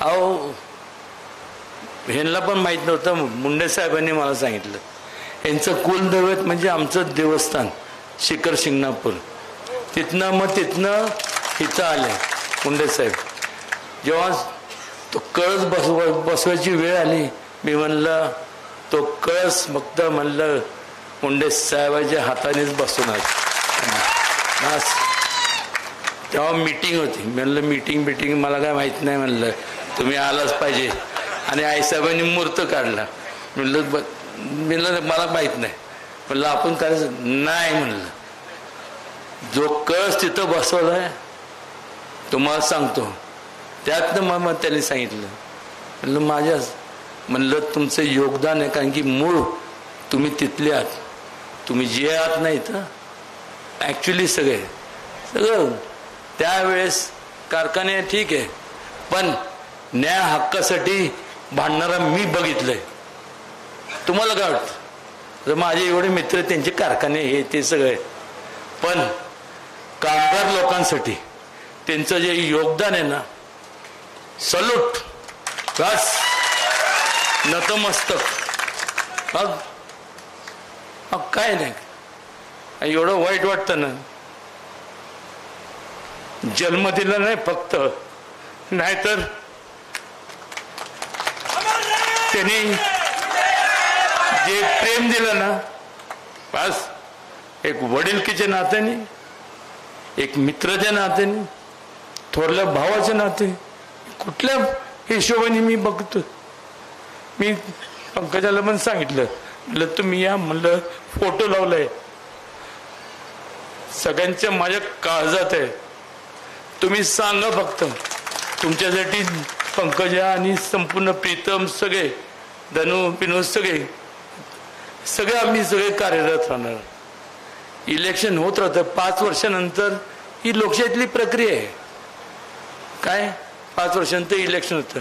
अहो ह्यांना पण माहीत नव्हतं. मुंडे साहेबांनी मला सांगितलं. यांचं कुलदैवत म्हणजे आमचं देवस्थान शिखर शिंगणापूर. तिथनं इथं आले मुंडे साहेब. जेव्हा तो कळस बसवायची वेळ आली, मी म्हणलं तो कळस फक्त म्हणलं मुंडे साहेबाच्या हातानेच बसवणार. तेव्हा मीटिंग होती. म्हणलं मीटिंग मला काय माहित नाही, म्हणलं तुम्ही आलाच पाहिजे. आणि आईसाहेबांनी मुहूर्त काढला. म्हणलं मला माहित नाही. म्हणलं आपण करायचं नाही. म्हणलं जो कळस तिथं बसवलाय तुम्हाला सांगतो, त्यातनं मग त्यांनी सांगितलं. म्हणलं म्हणलं तुमचं योगदान आहे, कारण की मूळ तुम्ही तिथले आहात. तुम्ही जे आहात नाही तर ॲक्च्युली सगळं त्यावेळेस कारखाने ठीक आहे, पण न्याय हक्कासाठी भांडणारा मी बघितलंय. तुम्हाला काय वाटतं? तर माझे एवढे मित्र, त्यांचे कारखाने हे ते सगळे, पण कामगार लोकांसाठी त्यांचं जे योगदान आहे ना, सल्यूट, बस नतमस्तक. मग काय नाही, एवढं वाईट वाटतं ना. जन्म दिला नाही फक्त, नाहीतर त्यांनी जे प्रेम दिलं ना, बस एक वडीलकीच्या नात्याने, एक मित्राच्या नात्याने, थोरल्या भावाच्या नाते, कुठल्या हिशोबाने मी बघतो. मी पंकजाला पण सांगितलं, म्हणलं तुम्ही या, म्हणलं फोटो लावलाय, सगळ्यांच्या माझ्या काळजात आहे. तुम्ही सांगा फक्त. तुमच्यासाठी पंकजा आणि संपूर्ण प्रीतम, सगळे धनु विनोद, सगळे आम्ही सगळे कार्यरत राहणार. इलेक्शन होत राहतं. 5 वर्षानंतर ही लोकशाहीतली प्रक्रिया आहे. काय 5 वर्षानंतर इलेक्शन होतं,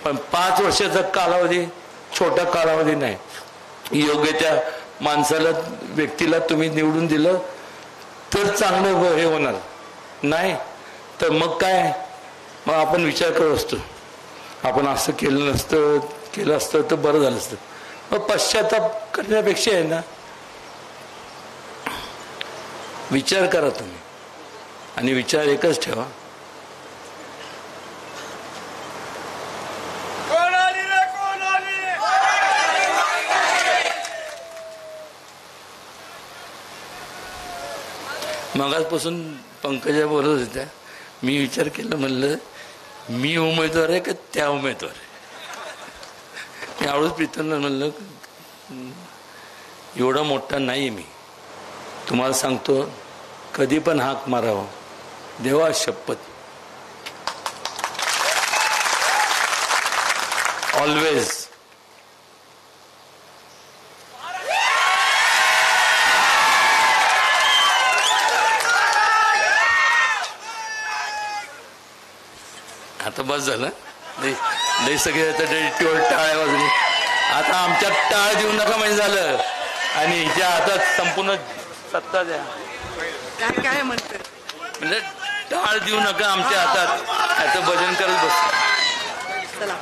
पण 5 वर्षाचा कालावधी छोटा कालावधी नाही. योग्य त्या माणसाला, व्यक्तीला तुम्ही निवडून दिलं तर चांगलं हे होणार. नाही तर मग काय, मग आपण विचार करत असतो, आपण असं केलं असतं तर बरं झालं असतं. मग पश्चाताप करण्यापेक्षा आहे ना, विचार करा तुम्ही, आणि विचार एकच ठेवा, मगाचपासून पंकजा बोलत होत्या. मी विचार केला, म्हणलं मी उमेदवार आहे का त्या उमेदवार आहे. मी आवडत प्रीतमला म्हणलं एवढा मोठा नाही मी, तुम्हाला सांगतो कधी पण हाक मारावं, देवा शपथ, ऑलवेज. आता बस झालं, लई सगळे टाळ्या वाजली. आता आमच्यात टाळ देऊ नका म्हणजे झालं, आणि हिच्या हातात संपूर्ण सत्ता द्या. काय म्हणते, म्हणजे टाळ देऊ नका आमच्या हातात. आता भजन करत बस. चला.